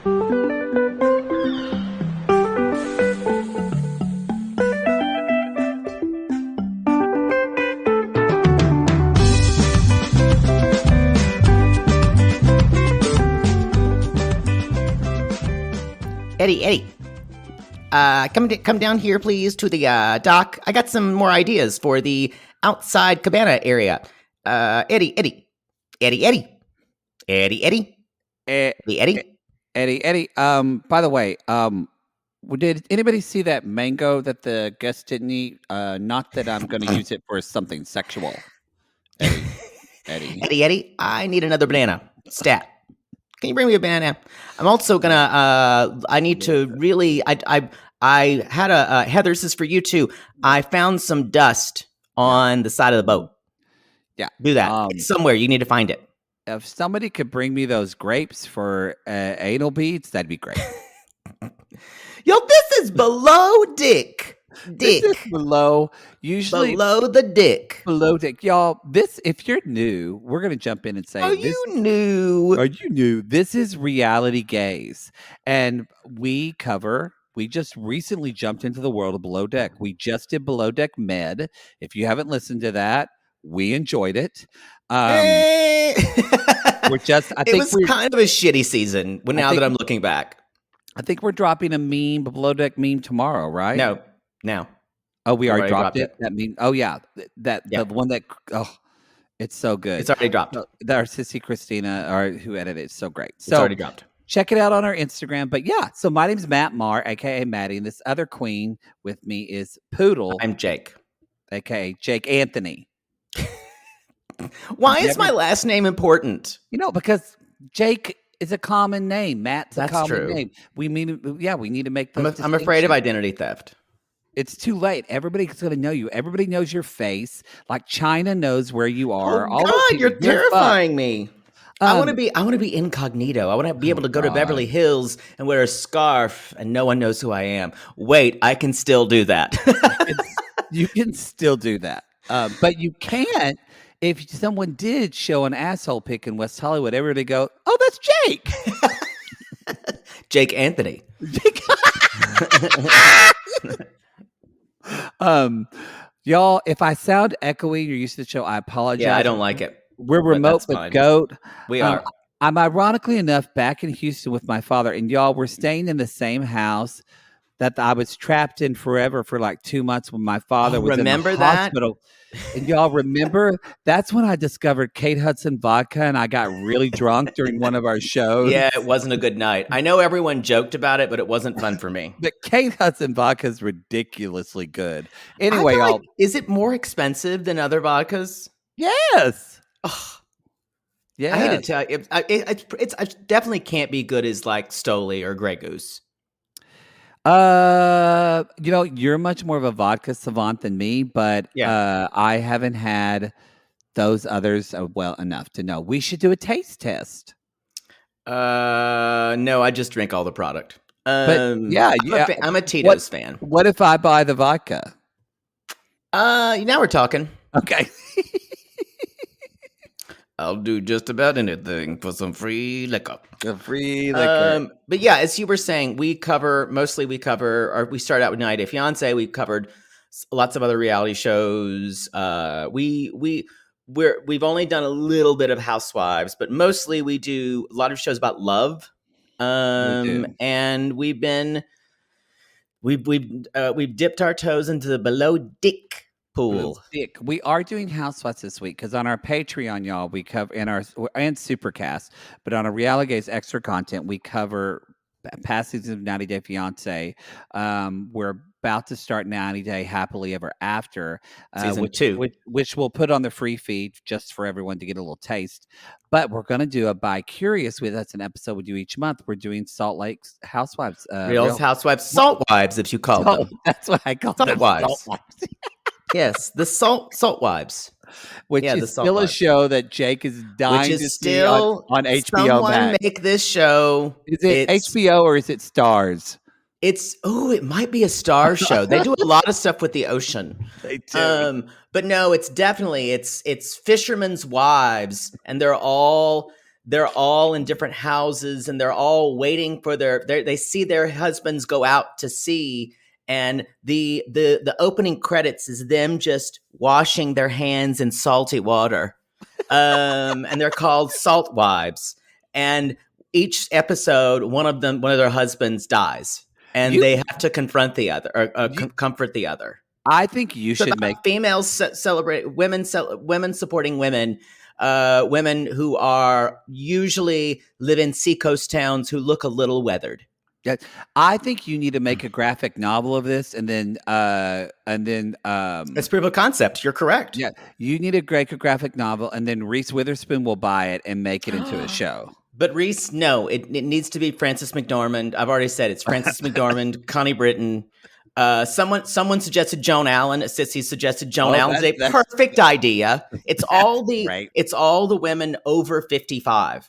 Eddie, come down here, please, to the dock. I got some more ideas for the outside cabana area. Eddie. By the way, did anybody see that mango that the guest didn't eat? Not that I'm going to use it for something sexual. Eddie, I need another banana. Stat. Can you bring me a banana? I'm also gonna. I need to really. I had a Heather. This is for you too. I found some dust on the side of the boat. Yeah, do that. It's somewhere. You need to find it. If somebody could bring me those grapes for anal beads, that'd be great. Yo, this is below dick. This is below the dick. Below dick. Y'all, if you're new, we're gonna jump in and say, Are you new? This is Reality Gaze. And we just recently jumped into the world of Below Deck. We just did Below Deck Med. If you haven't listened to that, we enjoyed it. It was kind of a shitty season now that I'm looking back. I think we're dropping a meme, a Below Deck meme tomorrow, right? No. Now. Oh, we already dropped it? That meme. Oh, yeah. The one that, it's so good. It's already dropped. Our sissy Christina, who edited it, it's so great. It's already dropped. Check it out on our Instagram. But yeah, so my name's Matt Marr, a.k.a. Maddie, and this other queen with me is Poodle. I'm Jake. A.k.a. Jake Anthony. Why is my last name important? Because Jake is a common name. Matt's a common name. We need to make those I'm afraid of identity theft. It's too late. Everybody's going to know you. Everybody knows your face. Like China knows where you are. Oh God, you're terrifying me. I want to be incognito. I want to be able to go to Beverly Hills and wear a scarf and no one knows who I am. Wait, I can still do that. You can still do that. But you can't if someone did show an asshole pic in West Hollywood. Everybody go, oh, that's Jake. Jake Anthony. Y'all, if I sound echoey, you're used to the show, I apologize. Yeah, I don't like it. We're remote with Goat. We are. I'm ironically enough back in Houston with my father, and y'all, we're staying in the same house that I was trapped in forever for like 2 months when my father was in the hospital. And y'all remember, that's when I discovered Kate Hudson vodka and I got really drunk during one of our shows. Yeah, it wasn't a good night. I know everyone joked about it, but it wasn't fun for me. But Kate Hudson vodka is ridiculously good. Anyway, y'all. Is it more expensive than other vodkas? Yes. Yeah. I hate to tell you, it definitely can't be good as like Stoli or Grey Goose. You're much more of a vodka savant than me, but I haven't had those others well enough to know. We should do a taste test. No, I just drink all the product. I'm a Tito's fan. What if I buy the vodka? Now we're talking. Okay. I'll do just about anything for some free liquor. Free liquor. But yeah, as you were saying, we start out with 90 Day Fiance. We've covered lots of other reality shows. We've only done a little bit of Housewives, but mostly we do a lot of shows about love. And we've dipped our toes into the below dick pool. We are doing Housewives this week because on our Patreon, y'all, we cover and Supercast, but on our Reality Gaze extra content, we cover past seasons of 90 Day Fiance. We're about to start 90 Day Happily Ever After, season 2, which we'll put on the free feed just for everyone to get a little taste. But we're going to do a By Curious with. That's an episode we do each month. We're doing Salt Lake Housewives, Real Housewives, Salt Wives, if you call them. That's what I call them. Salt Wives. Yes, the Salt Wives, which is still a show that Jake is dying to see on HBO. Someone make this show. Is it HBO or is it Stars? It might be a Star show. They do a lot of stuff with the ocean. They do. But no, it's definitely it's fishermen's wives, and they're all they're all in different houses and they're all waiting for they see their husbands go out to sea, and the opening credits is them just washing their hands in salty water. And they're called Salt Wives. And each episode, one of their husbands dies, and they have to confront the other or comfort the other. I think you should make females celebrate women supporting women. Women who are usually live in seacoast towns who look a little weathered. Yeah, I think you need to make a graphic novel of this, and then it's proof of concept. You're correct. Yeah, you need to make a graphic novel, and then Reese Witherspoon will buy it and make it into a show. But Reese, no, it needs to be Frances McDormand. I've already said it's Frances McDormand, Connie Britton. Someone suggested Joan Allen. Sissy suggested Joan Allen's a perfect idea. It's all the right. It's all the women over 55.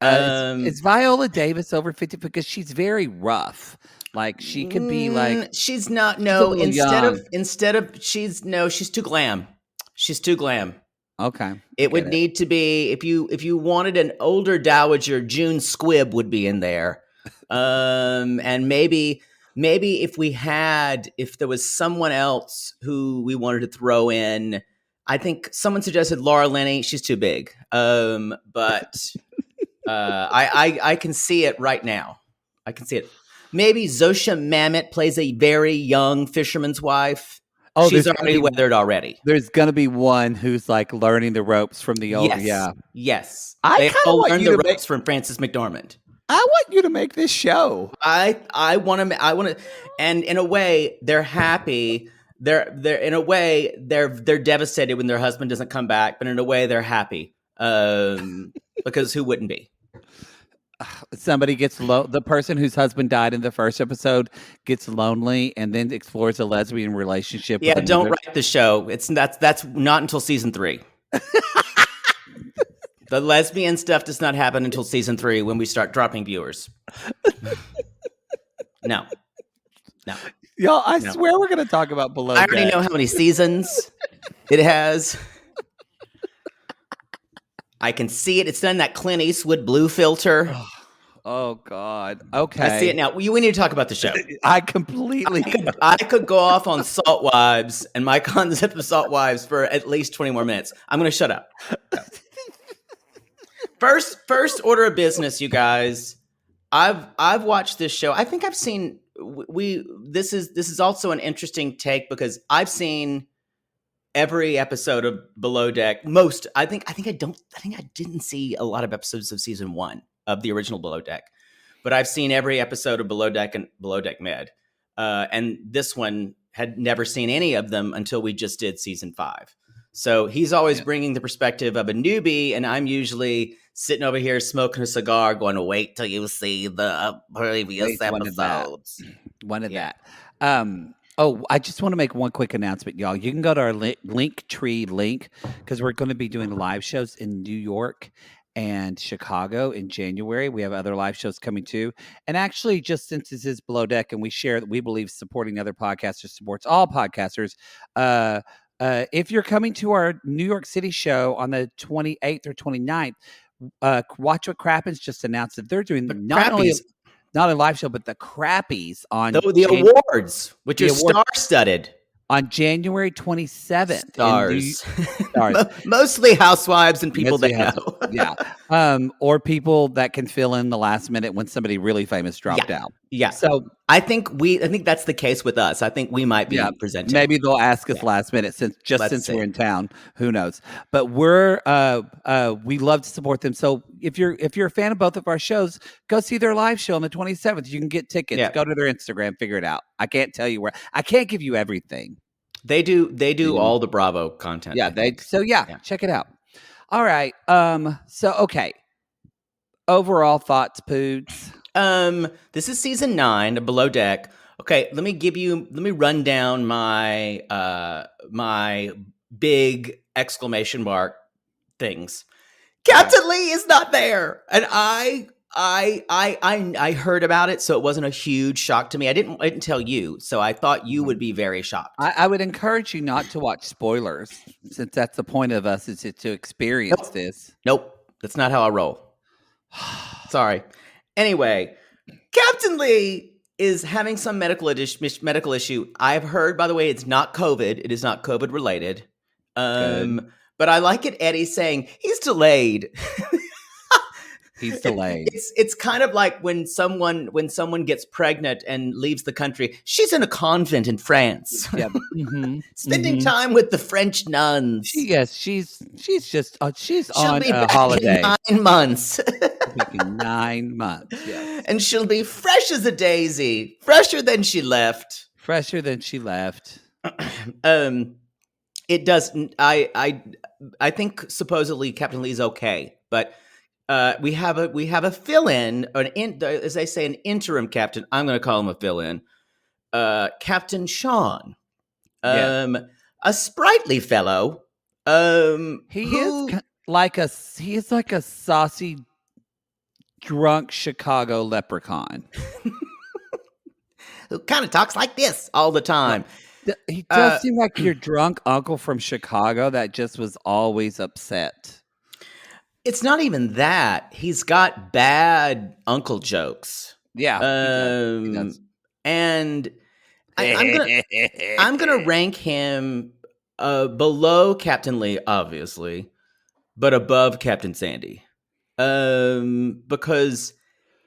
It's Viola Davis over 50 because she's very rough. Like she could be like she's not. No, she's too glam. She's too glam. Okay, it would need to be if you wanted an older dowager, June Squibb would be in there, and maybe if there was someone else who we wanted to throw in. I think someone suggested Laura Linney. She's too big, but. I can see it right now. I can see it. Maybe Zosha Mamet plays a very young fisherman's wife. Oh, she's already weathered already. There's going to be one who's like learning the ropes from the old. Yes. I kind of learn the ropes from Frances McDormand. I want you to make this show. I want to, and in a way, they're happy. They're in a way they're devastated when their husband doesn't come back, but in a way they're happy because who wouldn't be? Somebody gets the person whose husband died in the first episode gets lonely and then explores a lesbian relationship. Yeah, don't write the show. That's not until season 3. The lesbian stuff does not happen until season 3 when we start dropping viewers. No. Y'all, I swear we're going to talk about Below Deck. I already know how many seasons it has. I can see it. It's done that Clint Eastwood blue filter. Oh God. Okay. I see it now. We need to talk about the show. I completely. I could go off on Salt Wives and my concept of Salt Wives for at least 20 more minutes. I'm going to shut up. First order of business, you guys. I've watched this show. I think I've seen. This is also an interesting take because I've seen every episode of Below Deck. I think I didn't see a lot of episodes of season 1 of the original Below Deck, but I've seen every episode of Below Deck and Below Deck Med. And this one had never seen any of them until we just did season 5. So he's always bringing the perspective of a newbie, and I'm usually sitting over here smoking a cigar, going to wait till you see the previous episodes. One of that. I just want to make one quick announcement, y'all. You can go to our Linktree link because we're going to be doing live shows in New York and Chicago in January. We have other live shows coming too. And actually, just since this is Below Deck and we share that we believe supporting other podcasters supports all podcasters, if you're coming to our New York City show on the 28th or 29th, Watch What Crappens just announced that they're doing not a live show, but the Crappies on the awards, which are star-studded. On January 27th. Stars. Mostly housewives and people they know. Yeah. Or people that can fill in the last minute when somebody really famous dropped out. Yeah. So I think that's the case with us. I think we might be presenting. Maybe they'll ask us last minute since we're in town. Who knows? But we love to support them. So if you're a fan of both of our shows, go see their live show on the 27th. You can get tickets. Yeah. Go to their Instagram, figure it out. I can't tell you where. I can't give you everything. They do all the Bravo content. Yeah, check it out. All right. Okay. Overall thoughts, Poods. This is season 9 of Below Deck. Okay, let me run down my my big exclamation mark things. Captain Lee is not there. And I heard about it, so it wasn't a huge shock to me. I didn't tell you, so I thought you would be very shocked. I would encourage you not to watch spoilers, since that's the point of us is to experience this. Nope, that's not how I roll. Sorry. Anyway, Captain Lee is having some medical issue. I've heard, by the way, it's not COVID. It is not COVID related. Good. But I like it. Eddie saying he's delayed. He's delayed. It's kind of like when someone gets pregnant and leaves the country. She's in a convent in France, spending time with the French nuns. She's on be a back holiday. In 9 months. 9 months, yes. And she'll be fresh as a daisy, fresher than she left. It does. I think supposedly Captain Lee's okay, but we have a fill-in, as they say, an interim captain. I'm going to call him a fill-in. Captain Sean, a sprightly fellow. He is like a saucy, drunk Chicago leprechaun who kind of talks like this all the time. He does seem like your drunk uncle from Chicago that just was always upset. It's not even that. He's got bad uncle jokes. Yeah. He does. And I'm gonna rank him below Captain Lee, obviously, but above Captain Sandy. Because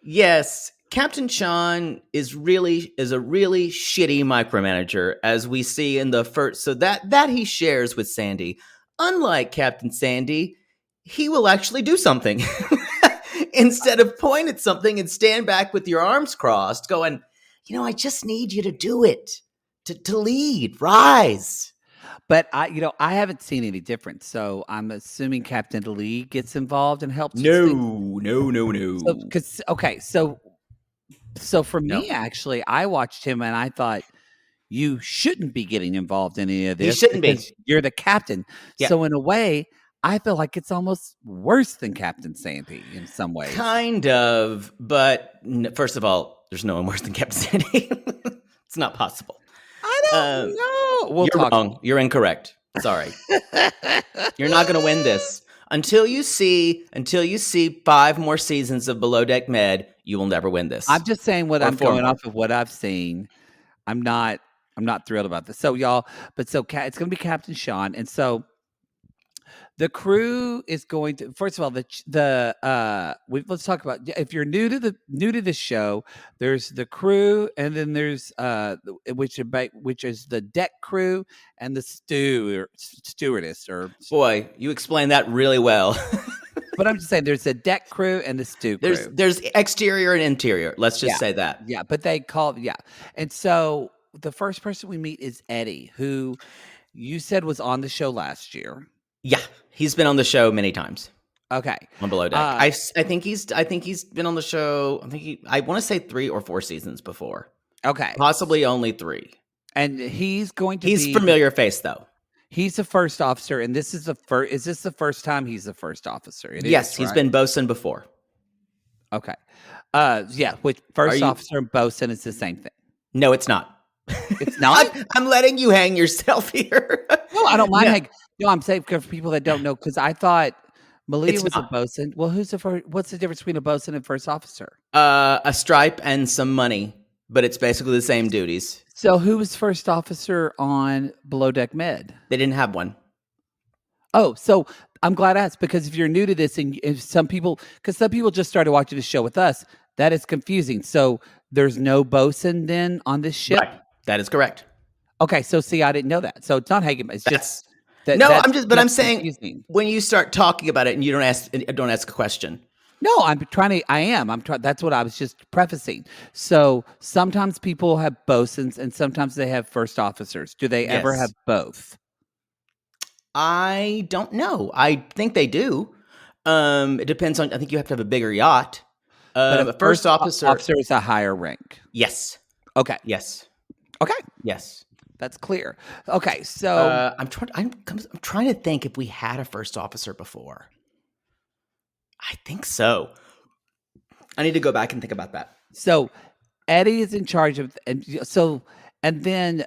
yes, Captain Sean is a really shitty micromanager, as we see in the first. So that he shares with Sandy. Unlike Captain Sandy, he will actually do something instead of point at something and stand back with your arms crossed, going, I just need you to do it, to lead, rise. But I haven't seen any difference, so I'm assuming Captain Lee gets involved and helps. No. So for me, actually, I watched him and I thought, you shouldn't be getting involved in any of this. You shouldn't be. You're the captain. Yeah. So in a way, I feel like it's almost worse than Captain Sandy in some ways. Kind of, but first of all, there's no one worse than Captain Sandy. It's not possible. I don't know. You're wrong. You're incorrect. Sorry. You're not going to win this. Until you see 5 more seasons of Below Deck Med, you will never win this. I'm just saying I'm going off of what I've seen. I'm not thrilled about this. So y'all, it's going to be Captain Sean, and so the crew is going to. First of all, let's talk about, if you're new to the show. There's the crew, and then there's which is the deck crew and the stewardess. Or boy, you explained that really well. But I'm just saying, there's a deck crew and the stew crew. There's exterior and interior. Let's just say that. Yeah, but they call And so the first person we meet is Eddie, who you said was on the show last year. Yeah, he's been on the show many times. Okay, on Below Deck. I think he's been on the show. I want to say 3 or 4 seasons before. Okay, possibly only 3. And he's familiar face though. He's the first officer, and this is the first. Is this the first time he's the first officer? Yes, he's been bosun before. Okay, with first officer and bosun, it's the same thing. No, it's not. It's not. I'm letting you hang yourself here. No, I don't mind. No, I'm saying for people that don't know, because I thought Malia was a bosun. Well, what's the difference between a bosun and first officer? A stripe and some money, but it's basically the same duties. So who was first officer on Below Deck Med? They didn't have one. Oh, so I'm glad I asked, because if you're new to this, and if some people just started watching the show with us, that is confusing. So there's no bosun then on this ship? Right. That is correct. Okay, so see, I didn't know that. So it's not Hagen. It's just I'm saying confusing. When you start talking about it and you don't ask a question. No, I'm trying. That's what I was just prefacing. So sometimes people have bosuns and sometimes they have first officers. Do they ever have both? I don't know. I think they do. It depends on. I think you have to have a bigger yacht. But a first officer is a higher rank. Yes. Okay. Yes. Okay. Yes. That's clear. Okay, so I'm trying to think if we had a first officer before. I think so. I need to go back and think about that. So Eddie is in charge of, and then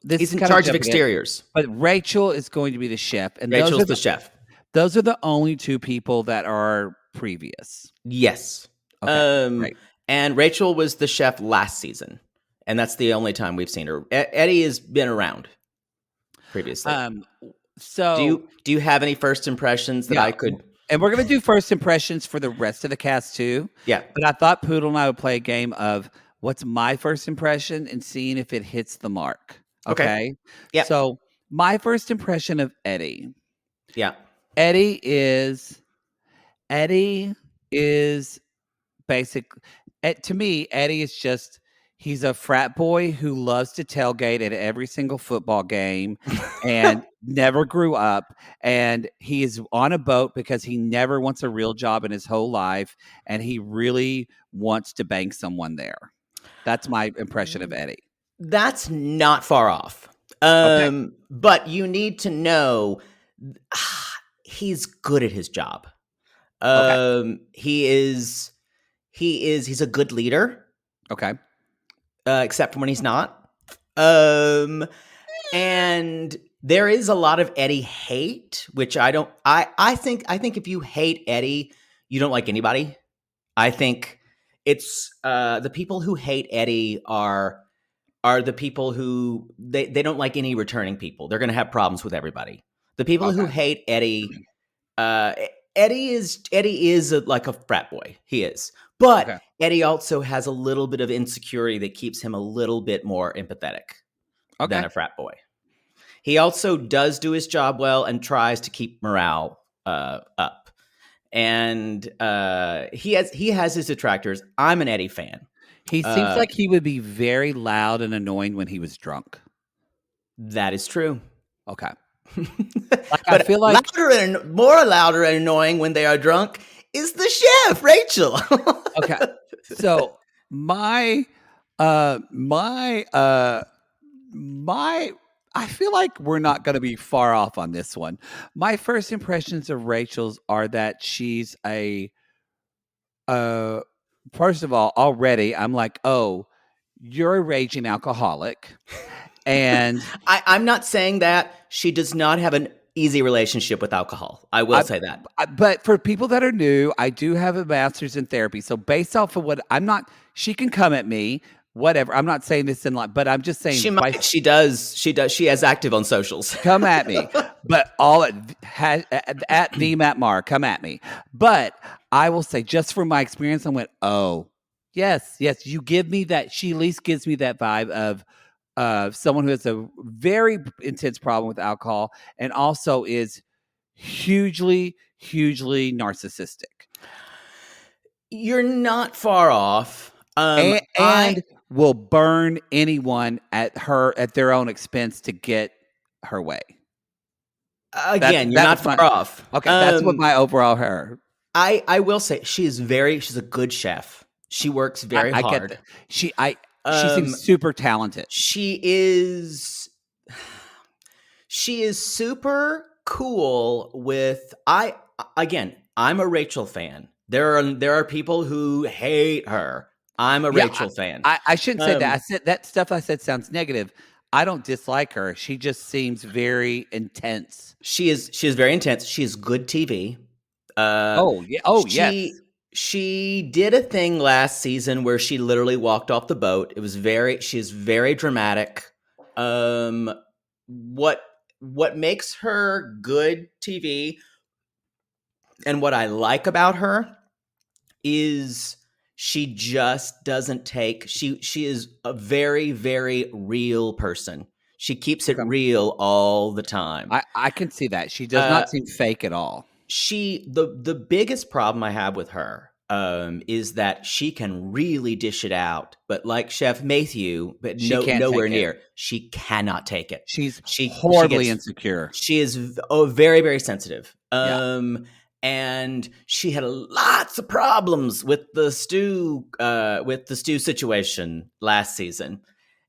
he's in charge of exteriors. But Rachel is going to be the chef, and Rachel's the chef. Those are the only 2 people that are previous. Yes. Okay, great. And Rachel was the chef last season, and that's the only time we've seen her. Eddie has been around previously. So Do you have any first impressions that I could? And we're going to do first impressions for the rest of the cast too. Yeah. But I thought Poodle and I would play a game of what's my first impression and seeing if it hits the mark. Okay. Yeah. So my first impression of Eddie. Yeah. Eddie is basic. To me, Eddie is just he's a frat boy who loves to tailgate at every single football game and never grew up. And he is on a boat because he never wants a real job in his whole life. And he really wants to bang someone there. That's my impression of Eddie. That's not far off. Okay. But you need to know he's good at his job. Okay. He's a good leader. Okay. Except when he's not. And there is a lot of Eddie hate, which I don't. I think if you hate Eddie, you don't like anybody. I think it's the people who hate Eddie are the people who they don't like any returning people. They're going to have problems with everybody. The people who hate Eddie, Eddie is like a frat boy. He is. But Eddie also has a little bit of insecurity that keeps him a little bit more empathetic than a frat boy. He also does do his job well and tries to keep morale up. And he has his detractors. I'm an Eddie fan. He seems like he would be very loud and annoying when he was drunk. That is true. Okay. But I feel like more louder and annoying when they are drunk is the chef, Rachel. Okay. So my I feel like we're not going to be far off on this one. My first impressions of Rachel's are that she's a first of all, already I'm like, "Oh, you're a raging alcoholic." And I'm not saying that. She does not have an easy relationship with alcohol. I will say that. But for people that are new, I do have a master's in therapy. So based off of what she can come at me, whatever. I'm not saying this in like, but I'm just saying she does. She has active on socials. Come at me. But all at the Matt Marr, come at me. But I will say, just from my experience, I went, oh, yes, you give me that. She at least gives me that vibe of someone who has a very intense problem with alcohol and also is hugely narcissistic. You're not far off. And will burn anyone at their own expense to get her way. Again, you're not far off. Okay, that's what my overall her. I will say she's a good chef. She works very hard. Get that. She seems super talented. She is super cool with I'm a Rachel fan. There are people who hate her. I'm a Rachel fan. I shouldn't say that. I said that stuff I said sounds negative. I don't dislike her. She just seems very intense. She is very intense. She is good TV. Yes. She did a thing last season where she literally walked off the boat. She's very dramatic. What makes her good TV and what I like about her is she just doesn't take she is a very, very real person. She keeps it real all the time. I can see that. She does not seem fake at all. The biggest problem I have with her is that she can really dish it out, but like Chef Matthew, but nowhere near. She cannot take it. She's horribly insecure. She is very, very sensitive. And she had lots of problems with the stew situation last season.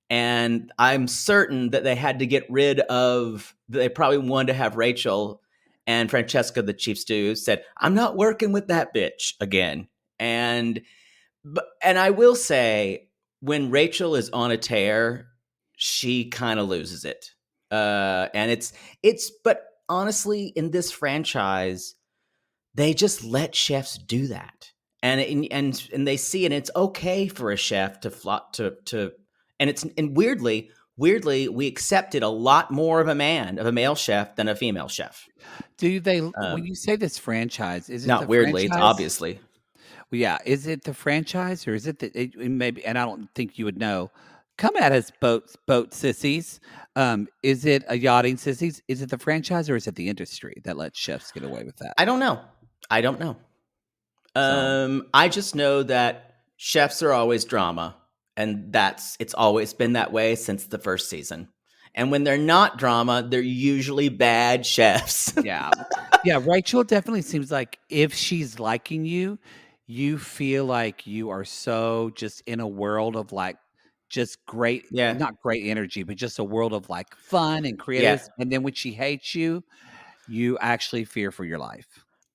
And I'm certain that they had to get rid of. They probably wanted to have Rachel. And Francesca, the chief stew, said, "I'm not working with that bitch again." And I will say, when Rachel is on a tear, she kind of loses it. And but honestly, in this franchise, they just let chefs do that, and they see, and it's okay for a chef to flop to, and weirdly we accepted a lot more of a male chef than a female chef. Do they when you say this franchise, is it the Not weirdly, it's franchise? obviously. Well, yeah, is it the franchise or is it the it maybe and I don't think you would know. Come at us, boat sissies. Is it a yachting sissies? Is it the franchise or is it the industry that lets chefs get away with that? I don't know. I don't know. So I just know that chefs are always drama, and it's always been that way since the first season. And when they're not drama, they're usually bad chefs. yeah. Yeah, Rachel definitely seems like if she's liking you, you feel like you are so just in a world of like just great, Yeah. not great energy, but just a world of like fun and creative. Yeah. And then when she hates you, you actually fear for your life.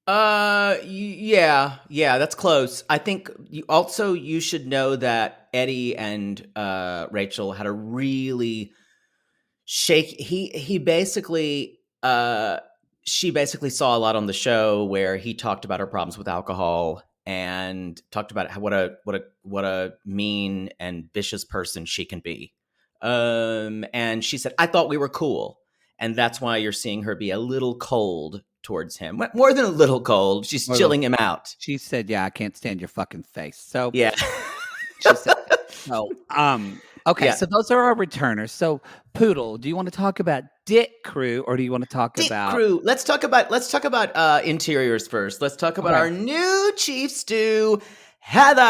Yeah, that's close. I think you should know that Eddie and Rachel had a really he basically she basically saw a lot on the show where he talked about her problems with alcohol and talked about what a mean and vicious person she can be. And she said, I thought we were cool. And that's why you're seeing her be a little cold towards him. More than a little cold. She's chilling him out. She said, yeah, I can't stand your fucking face. So yeah. She said, so, okay, yeah. So those are our returners. So, Poodle, do you want to talk about Dick Crew or do you want to talk about Crew? Let's talk about interiors first. Let's talk about our new chief stew, Heather.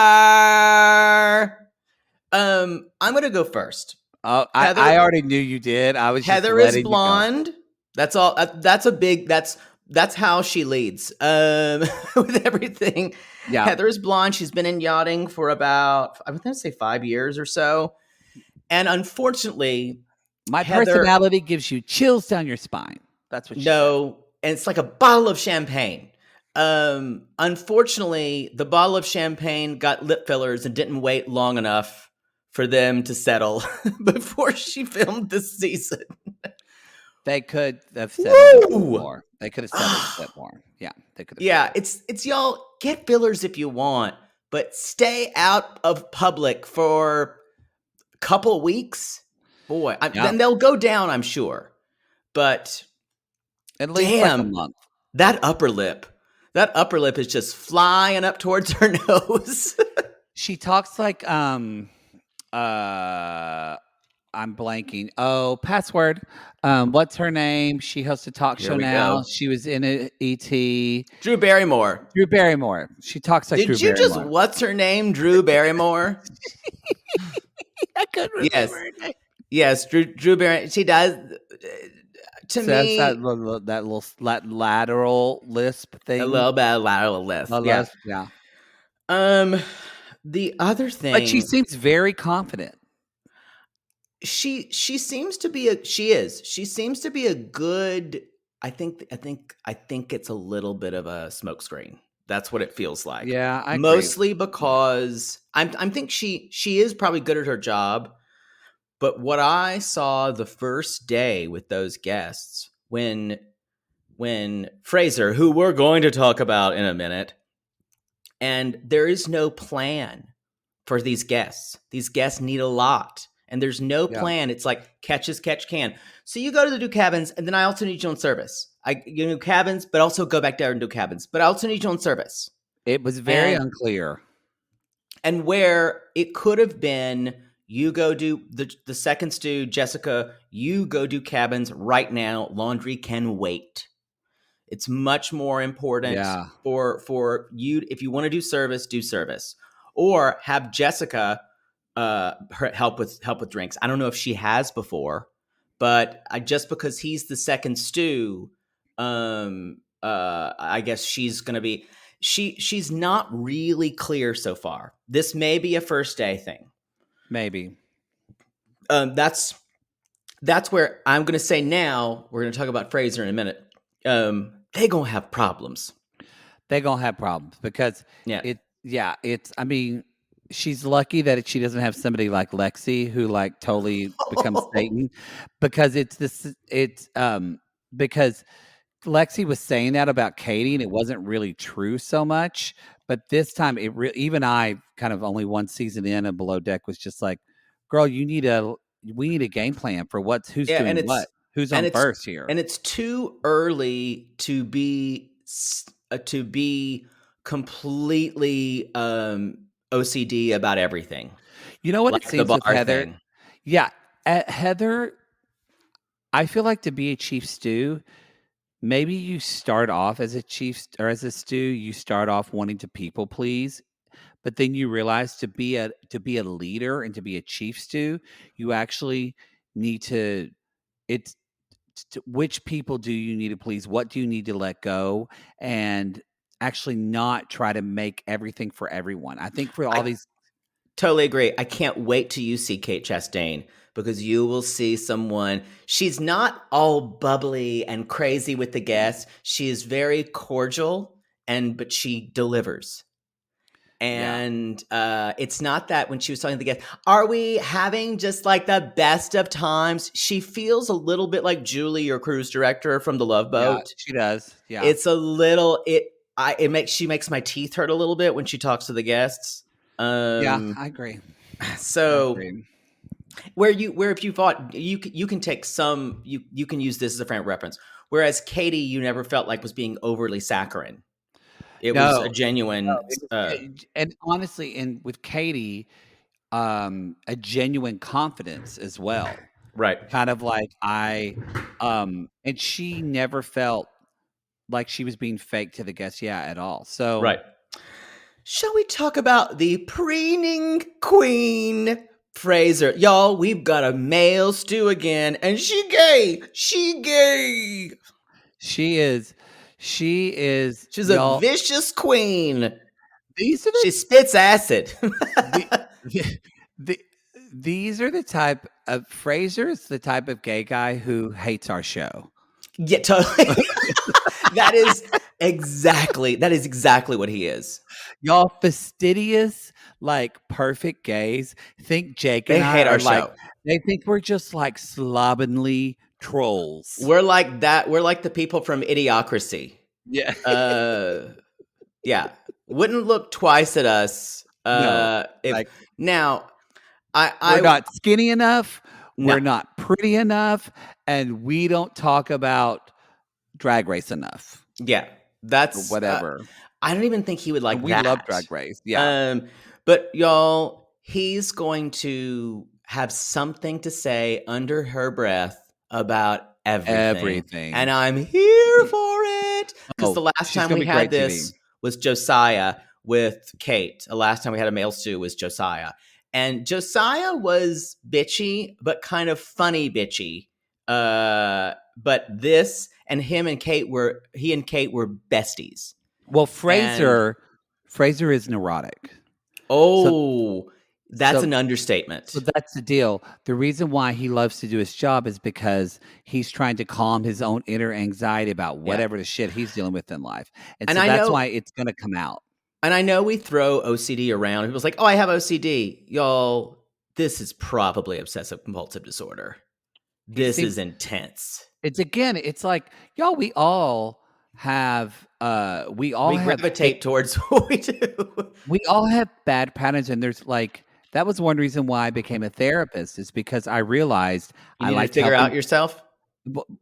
I'm gonna go first. Oh, I already knew you did. I was Heather just is blonde. That's all. That's how she leads with everything. Yeah. Heather is blonde. She's been in yachting for about, I would say 5 years or so. And unfortunately, my personality gives you chills down your spine. That's what she said. And it's like a bottle of champagne. Unfortunately, the bottle of champagne got lip fillers and didn't wait long enough for them to settle before she filmed this season. They could have settled more. They could have settled a bit more. Yeah, they could have. Yeah, it's y'all get fillers if you want, but stay out of public for a couple weeks. Boy, then they'll go down, I'm sure. But at least like a month. That upper lip is just flying up towards her nose. She talks like I'm blanking. Oh, password. What's her name? She hosts a talk show now. Go. She was in ET. Drew Barrymore. She talks like Drew Barrymore. Did you just what's her name? Drew Barrymore. I couldn't remember her name. Yes, Drew Barrymore. She does. To me, that lateral lisp thing. A little bit of lateral lisp. Yeah. The other thing, but she seems very confident. She seems to be a good. I think it's a little bit of a smokescreen. That's what it feels like. Yeah, I mostly agree. Because I think she is probably good at her job. But what I saw the first day with those guests, when Fraser, who we're going to talk about in a minute, and there is no plan for these guests. These guests need a lot. And there's no plan. It's like catch as catch can. So you go to the do cabins, and then I also need you on service. You do cabins, but also go back there and do cabins. But I also need you on service. It was very unclear. And where it could have been, you go do the second stew, Jessica, you go do cabins right now. Laundry can wait. It's much more important for you. If you want to do service. Or have Jessica help with drinks. I don't know if she has before, but just because he's the second stew, I guess she's going to be. She's not really clear so far. This may be a first day thing. Maybe. That's where I'm going to say now. We're going to talk about Fraser in a minute. They gonna have problems. They're gonna have problems because I mean, she's lucky that she doesn't have somebody like Lexi who like totally becomes Satan, because because Lexi was saying that about Katie, and it wasn't really true so much. But this time, even I, kind of only one season in and Below Deck, was just like, "Girl, we need a game plan for who's Yeah, doing what, who's and on it's first here." and it's too early to be completely OCD about everything, You know what it like the seems with bar Heather? thing. Yeah, Heather, I feel like to be a chief stew, maybe you start off as a chief or as a stew, you start off wanting to people please, but then you realize to be a leader and to be a chief stew, you actually need to it's which people do you need to please? What do you need to let go? And actually not try to make everything for everyone. I think for all I these totally agree. I can't wait till you see Kate Chastain because you will see someone. She's not all bubbly and crazy with the guests. She is very cordial but she delivers. yeah. And it's not that when she was talking to the guests, are we having just like the best of times? She feels a little bit like Julie, your cruise director from the Love Yeah, Boat. she does. Yeah. It's a little she makes my teeth hurt a little bit when she talks to the guests. Yeah, I agree. I So agree. where if you thought you can take some you can use this as a frame of reference. Whereas Katie, you never felt like was being overly saccharine. It was a No, no, genuine. and honestly, and with Katie, a genuine confidence as well. Right. Kind of like and she never felt like she was being fake to the guests, at all. So Right. Shall we talk about the preening queen, Fraser? Y'all, we've got a male stew again, and she gay. She gay. she is, She's a y'all. vicious queen. These are She spits acid. the, the these are the type of Fraser is the type of gay guy who hates our show. Yeah, totally. that is exactly what he is. Y'all fastidious, like perfect gays think Jake They and I hate are our like, show. they think we're just like slovenly trolls. We're like that. We're like the people from Idiocracy. Yeah. Uh, yeah. Wouldn't look twice at us. No, If like now, we're I not skinny enough, no. we're not pretty enough, and we don't talk about Drag Race enough Yeah, or that's. whatever. I don't even think he would And like we love that. Drag Race. Yeah. Um, but y'all, he's going to have something to say under her breath about everything, and Everything. I'm here for it. Because the Oh, last she's time gonna we be had great TV. this was Josiah with Kate. The last time we had a male stew was Josiah, and Josiah was bitchy, but kind of funny bitchy. But this and he and Kate were besties. Well, And Fraser is neurotic. So oh, that's so an so understatement. that's the deal. The reason why he loves to do his job is because he's trying to calm his own inner anxiety about Yeah. whatever the shit he's dealing with in life. And And so I that's know why it's gonna come out. and I know we throw OCD around. People's like, "Oh, I have OCD." Y'all, this is probably obsessive compulsive disorder. He This is seems intense. it's like, y'all, we all have We gravitate towards what we do. we all have bad patterns, and there's like that was one reason why I became a therapist is because I realized You I need to liked figure out helping. yourself.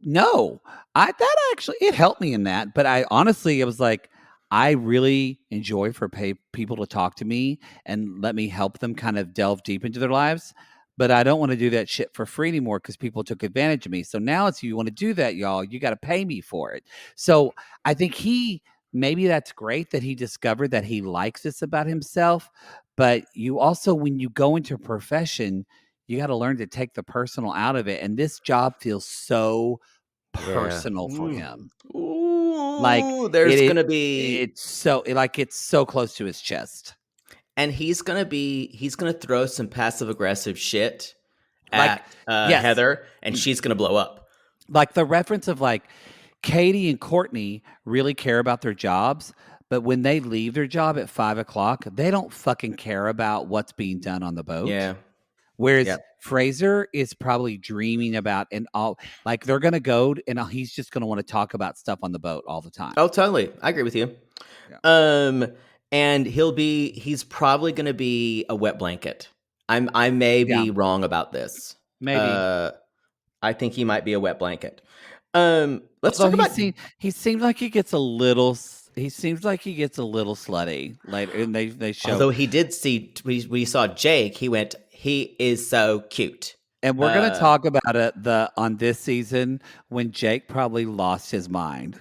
No, I that actually it helped me in that, but I honestly it was like I really enjoy for people to talk to me and let me help them kind of delve deep into their lives. But I don't want to do that shit for free anymore because people took advantage of me. So now it's you want to do that, y'all, you got to pay me for it. So I think maybe that's great that he discovered that he likes this about himself. But you also, when you go into a profession, you got to learn to take the personal out of it. And this job feels so Yeah. personal for him. Like Ooh, there's gonna be it's so close to his chest. and he's gonna throw some passive aggressive shit Like, at yes, Heather, and she's gonna blow up. like the reference of like Katie and Courtney really care about their jobs, but when they leave their job at 5 o'clock, they don't fucking care about what's being done on the boat. Yeah. Whereas Fraser is probably dreaming about and all like they're gonna go and he's just gonna want to talk about stuff on the boat all the time. Oh, totally. I agree with you. Yeah. And he's probably gonna be a wet blanket. I may be wrong about this. Maybe. I think he might be a wet blanket. Let's talk about. He seems like he gets a little. He seems like he gets a little slutty later, and they show. Although he did see, we saw Jake. He went. He is so cute. And we're gonna talk about it on this season when Jake probably lost his mind.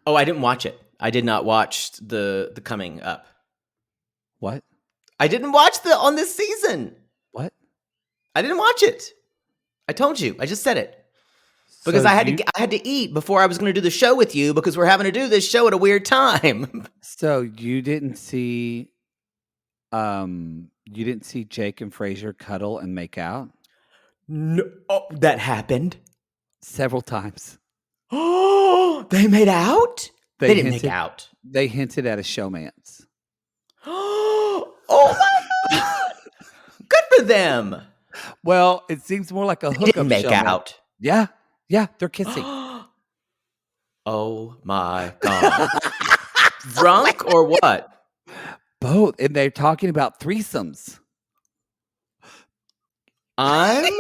Oh, I didn't watch it. I did not watch the coming up. What? I didn't watch on this season. What? I didn't watch it. I told you. I just said it. Because so I had to eat before I was going to do the show with you because we're having to do this show at a weird time. So you didn't see Jake and Fraser cuddle and make out? No, that happened several times. Oh, they made out? They didn't make out. They hinted at a showmance. Oh my God. Good for them. Well, it seems more like a hookup. Didn't make out. Yeah, they're kissing. Oh my God. Drunk or what? Both, and they're talking about threesomes. I'm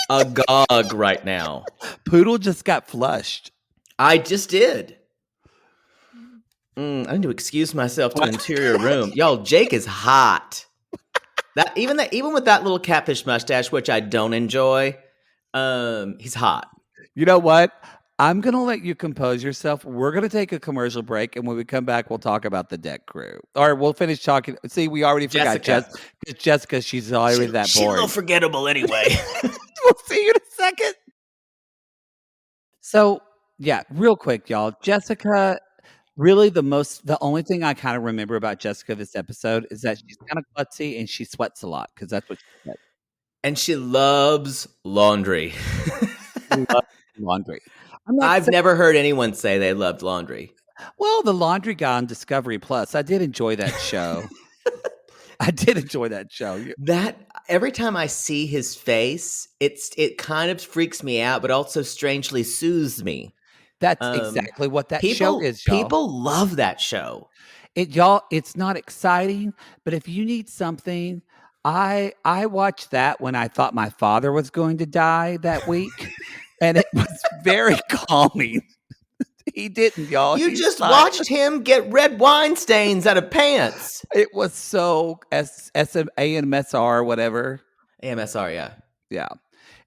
agog right now. Poodle just got flushed. I just did. I need to excuse myself to the interior room. Y'all, Jake is hot. Even with that little catfish mustache, which I don't enjoy, he's hot. You know what? I'm going to let you compose yourself. We're going to take a commercial break, and when we come back, we'll talk about the deck crew. Or we'll finish talking. See, we already forgot Jessica. She's already that bored. She's a little forgettable anyway. We'll see you in a second. So, yeah, real quick, y'all. Jessica, really the only thing I kind of remember about Jessica this episode is that she's kind of klutzy and she sweats a lot because that's what she said. And she loves laundry. Laundry. I've never heard anyone say they loved laundry. Well, the laundry guy on Discovery Plus, I did enjoy that show. That every time I see his face, it kind of freaks me out, but also strangely soothes me. That's exactly what that show is, y'all. People love that show. It's not exciting, but if you need something, I watched that when I thought my father was going to die that week. And it was very calming. He didn't, y'all. You just watched him get red wine stains out of pants. It was so AMSR, whatever. AMSR, yeah. Yeah.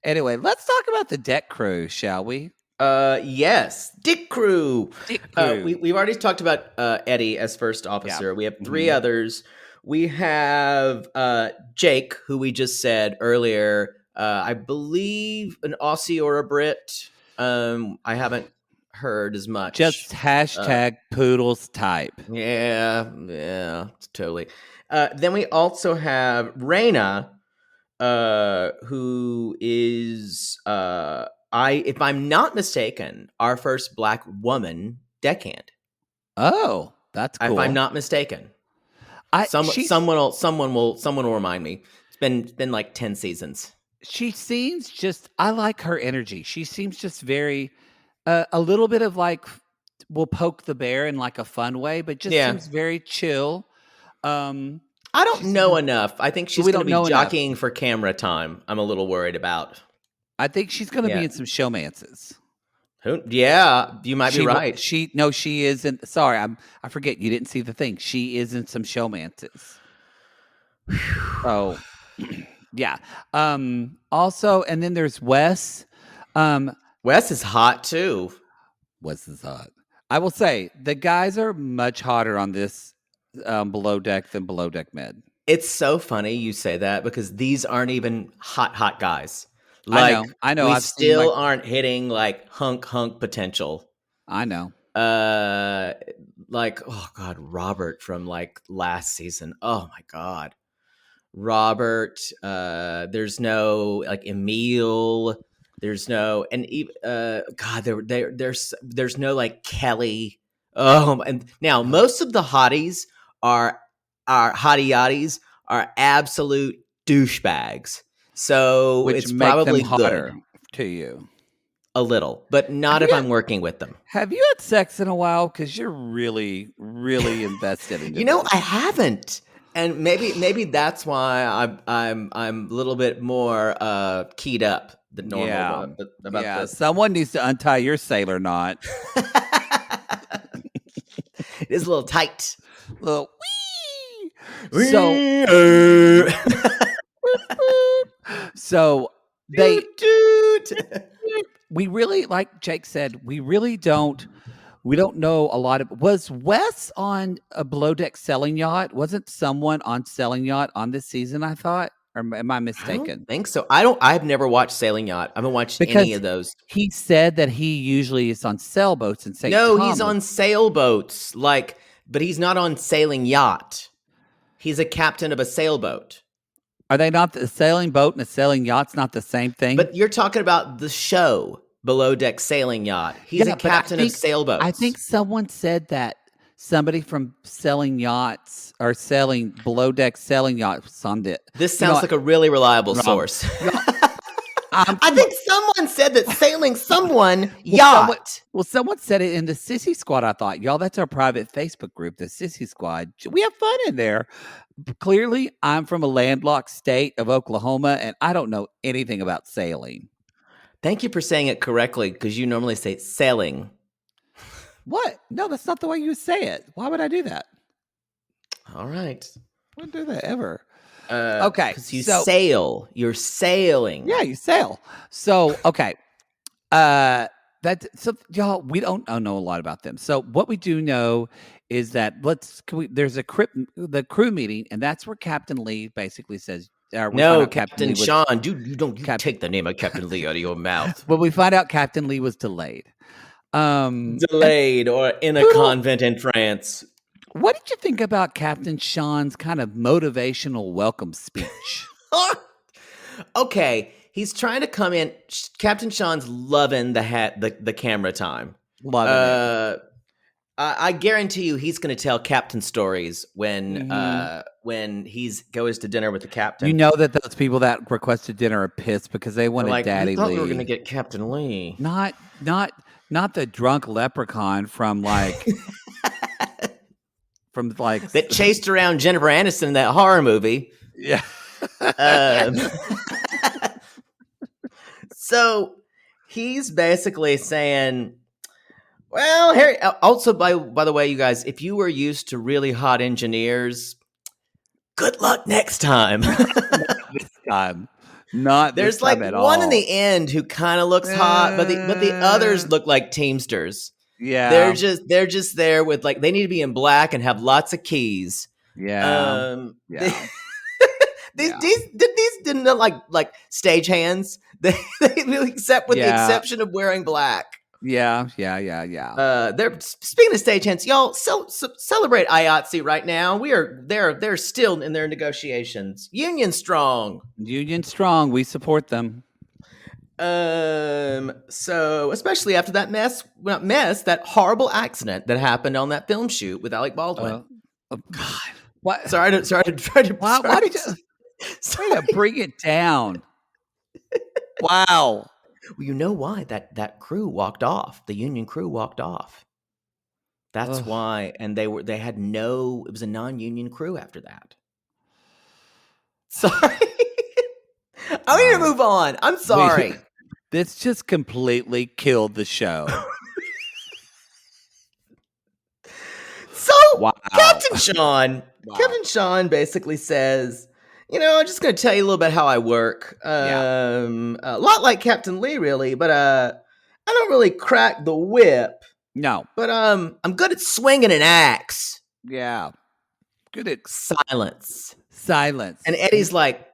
Anyway, let's talk about the deck crew, shall we? Yes. Dick crew. We've already talked about Eddie as first officer. Yeah. We have three others. We have Jake, who we just said earlier. I believe an Aussie or a Brit. I haven't heard as much. Just hashtag poodles type. Yeah, totally. Then we also have Raina, who is, if I'm not mistaken, our first Black woman deckhand. Oh, that's cool. If I'm not mistaken, someone will remind me. It's been like 10 seasons. She seems I like her energy. She seems just very, a little bit of like, we'll poke the bear in like a fun way, but just seems very chill. I don't know enough. I think she's going to be jockeying for camera time. I'm a little worried about. I think she's going to be in some showmances. Yeah, you might be right. She isn't. Sorry, I forget. You didn't see the thing. She is in some showmances. Oh. Yeah. Also, and then there's Wes. Wes is hot too. Wes is hot. I will say the guys are much hotter on this below deck than below deck med. It's so funny you say that because these aren't even hot guys. Like, I know. We still aren't hitting like hunk potential. I know. Like, oh God, Robert from like last season. Oh my God. Robert, there's no like Emil, there's no, and God, there's no like Kelly. Oh, and now most of the hotties are absolute douchebags. So which it's make probably them hotter good. to you. A little, but not if I'm working with them. Have you had sex in a while? Because you're really, really invested in this. I haven't, and maybe that's why I'm a little bit more keyed up than normal about this. Someone needs to untie your sailor knot. It is a little tight. Little wee. So, so they. We really, like Jake said, we don't know a lot of. Was Wes on a below deck sailing yacht? Wasn't someone on sailing yacht on this season? I thought, or am I mistaken? I don't think so. I've never watched Sailing Yacht. I haven't watched any of those. He said that he usually is on sailboats in St. No, Thomas. he's on sailboats, but he's not on sailing yacht. He's a captain of a sailboat. Are they not the sailing boat and a sailing yacht's not the same thing? But you're talking about the show Below Deck Sailing Yacht. He's a captain of sailboats. I think someone said that somebody from selling yachts or selling below deck sailing yachts on it. This sounds like a really reliable source. I think someone said that sailing someone yacht. Someone said it in the Sissy Squad. I thought, y'all, that's our private Facebook group, the Sissy Squad. We have fun in there. Clearly, I'm from a landlocked state of Oklahoma, and I don't know anything about sailing. Thank you for saying it correctly, because you normally say sailing. What? No, that's not the way you say it. Why would I do that? All right. I wouldn't do that ever. Okay. Because you sail. You're sailing. Yeah, you sail. So, okay. Y'all, we don't know a lot about them. So what we do know is that there's the crew meeting, and that's where Captain Lee basically says, Captain Sean, you take the name of Captain Lee out of your mouth. Well, we find out Captain Lee was delayed. Delayed or in a convent in France. What did you think about Captain Sean's kind of motivational welcome speech? Okay, he's trying to come in. Captain Sean's loving the camera time. Loving it. I guarantee you, he's going to tell captain stories when he goes to dinner with the captain. You know that those people that requested dinner are pissed because they wanted Daddy Lee. We were going to get Captain Lee. Not the drunk leprechaun from that chased around Jennifer Aniston in that horror movie. Yeah. So he's basically saying, well, Harry, also, by the way, you guys, if you were used to really hot engineers, good luck next time. This time. Not There's this time at all. One in the end who kind of looks hot, but the others look like Teamsters. Yeah. They're just there with they need to be in black and have lots of keys. Yeah. These didn't look like stagehands. They except with the exception of wearing black. Yeah. They're speaking of stagehands, y'all. Celebrate IATSE right now. They're still in their negotiations. Union strong. We support them. So especially after that that horrible accident that happened on that film shoot with Alec Baldwin. Oh God! What? Sorry to. Why did you? Try to bring it down. Wow. Well, you know why that crew walked off. The union crew walked off. That's why, and it was a non-union crew after that. Sorry. I'm going to move on. I'm sorry. This just completely killed the show. So, Captain Sean basically says, I'm just going to tell you a little bit how I work. A lot like Captain Lee, really, but I don't really crack the whip. No. But I'm good at swinging an axe. Yeah. Good at silence. And Eddie's like,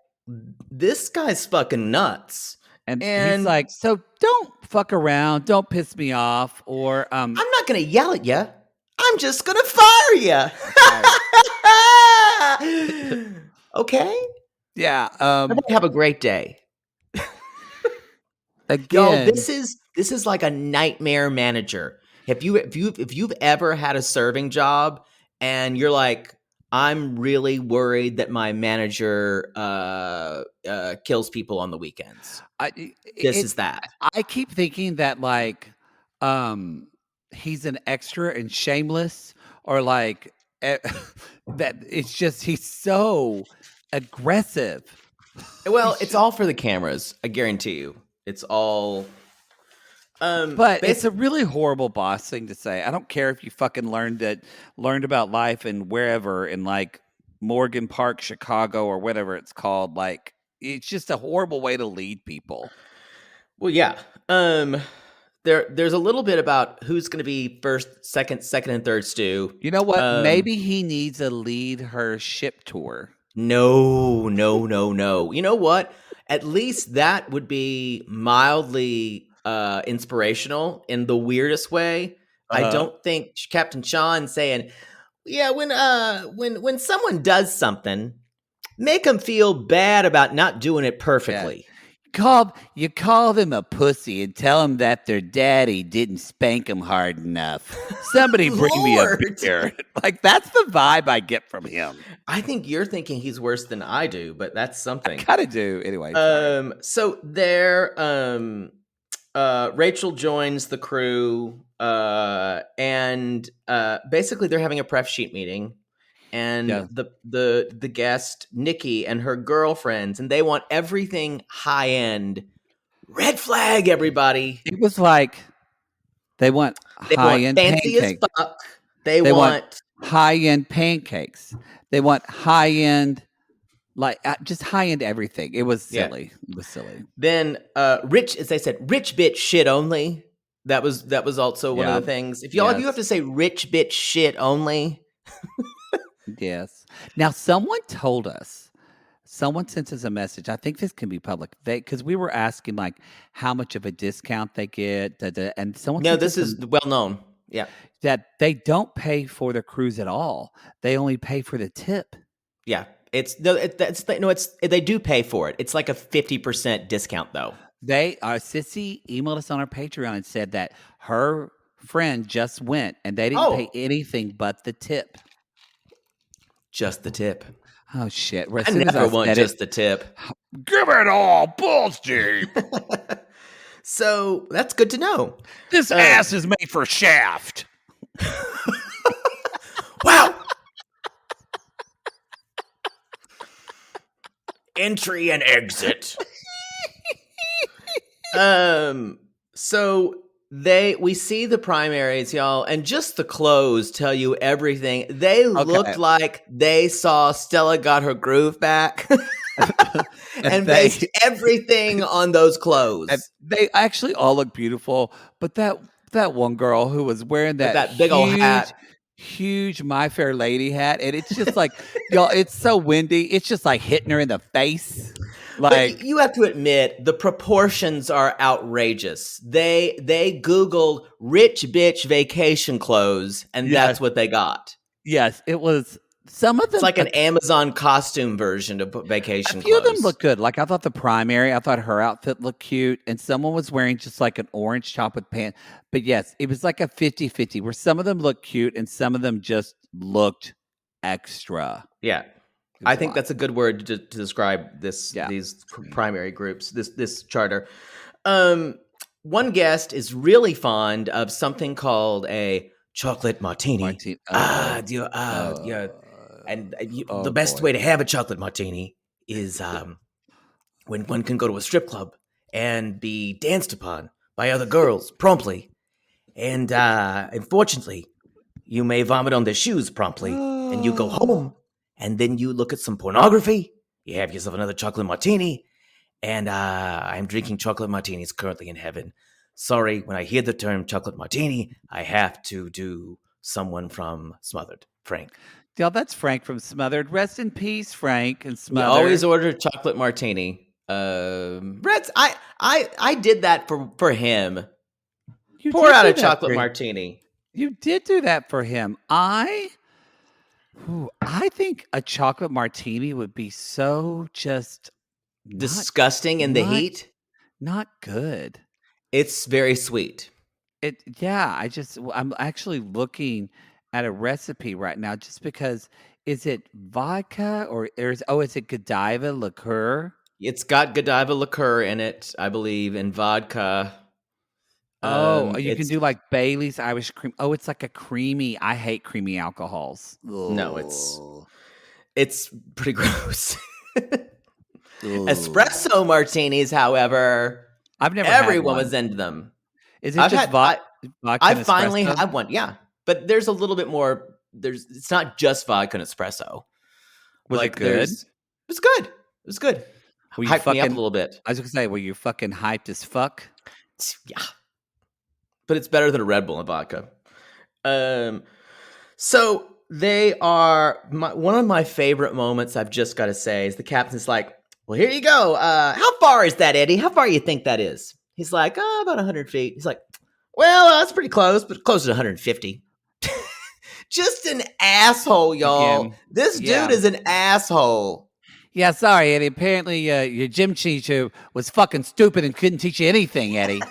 this guy's fucking nuts. And he's like, so don't fuck around. Don't piss me off. Or I'm not going to yell at you. I'm just going to fire you. Okay. Yeah. Everybody have a great day. Again, yo, this is like a nightmare manager. If you've ever had a serving job and you're like, I'm really worried that my manager kills people on the weekends. This is that. I keep thinking that like he's an extra in Shameless, or like that it's just he's so aggressive. Well, it's all for the cameras. I guarantee you. It's all But it's a really horrible boss thing to say. I don't care if you fucking learned about life in wherever in like Morgan Park, Chicago, or whatever it's called. Like it's just a horrible way to lead people. Well, yeah. There's a little bit about who's going to be first, second, and third stew. You know what? Maybe he needs a lead her ship tour. No. You know what? At least that would be mildly inspirational in the weirdest way. I don't think Captain Sean saying, "Yeah, when someone does something, make them feel bad about not doing it perfectly." Yeah. You call them a pussy and tell them that their daddy didn't spank them hard enough. Somebody bring me a beer. Like that's the vibe I get from him. I think you're thinking he's worse than I do, but that's something. I kind of do anyway. So there, Rachel joins the crew, and basically they're having a pref sheet meeting. And the guest, Nikki, and her girlfriends, and they want everything high end. Red flag, everybody. It was like they want high end fancy pancakes. As fuck. They want high end pancakes. They want high end, like just high end everything. It was silly. Yeah. It was silly. Then rich, as they said, rich bitch shit only. That was also one of the things. If you have to say rich bitch shit only. Yes. Now, someone told us, someone sent us a message. I think this can be public. Because we were asking like how much of a discount they get, and someone. No, this is well known. Yeah, that they don't pay for their cruise at all. They only pay for the tip. Yeah, they do pay for it. It's like a 50% discount though. Sissy emailed us on our Patreon and said that her friend just went and they didn't pay anything but the tip. Just the tip. Oh shit! I never want just the tip. Give it all, balls deep. So that's good to know. This ass is made for shaft. Wow. Entry and exit. So we see the primaries, y'all, and just the clothes tell you everything. They looked like they saw Stella got her groove back and based everything on those clothes. They actually all look beautiful, but that one girl who was wearing that big old hat, huge My Fair Lady hat, and it's just like y'all, it's so windy, it's just like hitting her in the face. Like, but you have to admit the proportions are outrageous. They Googled rich bitch vacation clothes, and that's what they got. Yes, it was some of them. It's like an Amazon costume version of vacation clothes. A few of them look good. Like I thought the primary, I thought her outfit looked cute, and someone was wearing just like an orange top with pants. But yes, it was like a 50-50 where some of them looked cute and some of them just looked extra. Yeah. I think that's a good word to describe these primary groups, this charter. One guest is really fond of something called a chocolate martini. The best way to have a chocolate martini is when one can go to a strip club and be danced upon by other girls promptly. And unfortunately, you may vomit on their shoes promptly, and you go home. And then you look at some pornography, you have yourself another chocolate martini, and I'm drinking chocolate martinis currently in heaven. Sorry, when I hear the term chocolate martini, I have to do someone from Smothered, Frank. Y'all, that's Frank from Smothered. Rest in peace, Frank and Smothered. You always order chocolate martini. Reds, I did that for him. Pour out a chocolate martini. You did do that for him. I think a chocolate martini would be so just disgusting in the heat. Not good. It's very sweet. I'm actually looking at a recipe right now just because Is it vodka or is it Godiva liqueur? It's got Godiva liqueur in it, I believe, and vodka. You can It's do like Bailey's Irish cream. Oh, it's like a creamy. I hate creamy alcohols. no, Ugh. it's pretty gross. Ugh. Espresso martinis, however, I've never had everyone one. was into them. Is it just vodka I and finally espresso? had one, yeah. But there's a little bit more. It's not just vodka and espresso. Was it good? It's good. It was good. Were you Hyped me up a fucking? little bit. I was gonna say, were you fucking hyped as fuck? Yeah, but it's better than a Red Bull and vodka. So they are one of my favorite moments. I've just got to say is the captain's like, "Well, here you go. How far is that, Eddie? How far do you think that is?" He's like, "Oh, about 100 feet." He's like, "Well, that's pretty close, but closer to 150." Just an asshole, y'all. Again, This dude is an asshole. Yeah, sorry, Eddie. Apparently, your gym teacher was fucking stupid and couldn't teach you anything, Eddie.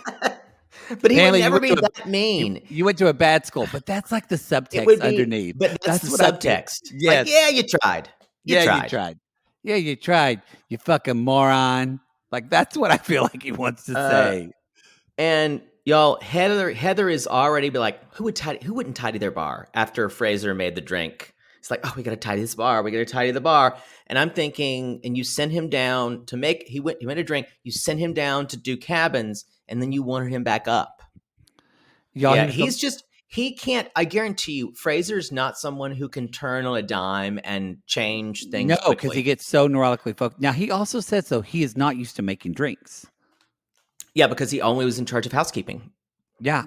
But he would never be that mean. You went to a bad school, but that's like the subtext underneath. But that's the subtext. Yes. Like, yeah, you tried. You tried. Yeah, you tried. You fucking moron. Like, that's what I feel like he wants to say. And y'all, Heather is already be like, who wouldn't tidy their bar after Fraser made the drink? It's like, oh, we gotta tidy this bar. We gotta tidy the bar. And I'm thinking, and you send him down to make he made a drink. You send him down to do cabins, and then you want him back up. Y'all, yeah, he can't. I guarantee you, Fraser's not someone who can turn on a dime and change things. No, because he gets so neurotically focused. Now he also says so he is not used to making drinks. Yeah, because he only was in charge of housekeeping. Yeah.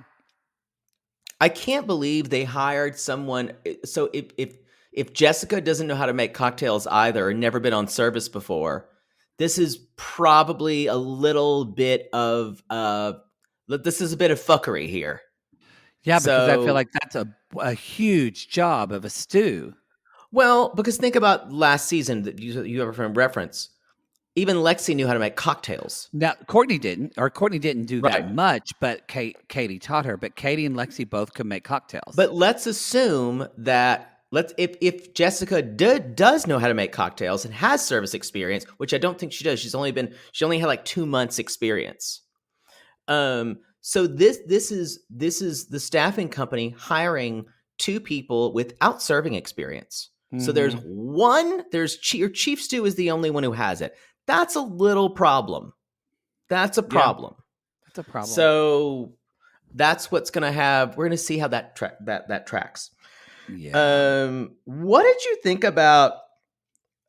I can't believe they hired someone. So if Jessica doesn't know how to make cocktails either, or never been on service before, this is probably a little bit of this is a bit of fuckery here. Yeah, because I feel like that's a huge job of a stew. Well, because think about last season that you ever from reference. Even Lexi knew how to make cocktails. Now, Courtney didn't do that much, but Katie taught her. But Katie and Lexi both could make cocktails. But let's assume that if Jessica does know how to make cocktails and has service experience, which I don't think she does. She only had like 2 months experience. So this is the staffing company hiring 2 people without serving experience. Mm-hmm. So there's your chief stew is the only one who has it. That's a little problem. That's a problem. Yeah, that's a problem. So that's what's going to have. We're going to see how that tracks. Yeah. What did you think about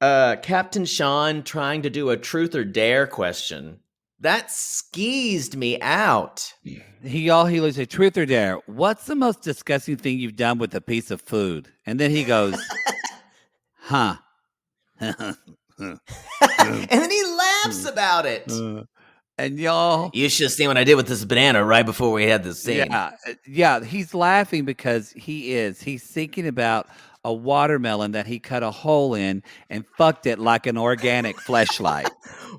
Captain Sean trying to do a truth or dare question? That skeezed me out. He loses a truth or dare. What's the most disgusting thing you've done with a piece of food? And then he goes, huh. And then he laughs about it. And y'all, you should have seen what I did with this banana right before we had this scene. Yeah, he's laughing because he's thinking about a watermelon that he cut a hole in and fucked it like an organic fleshlight.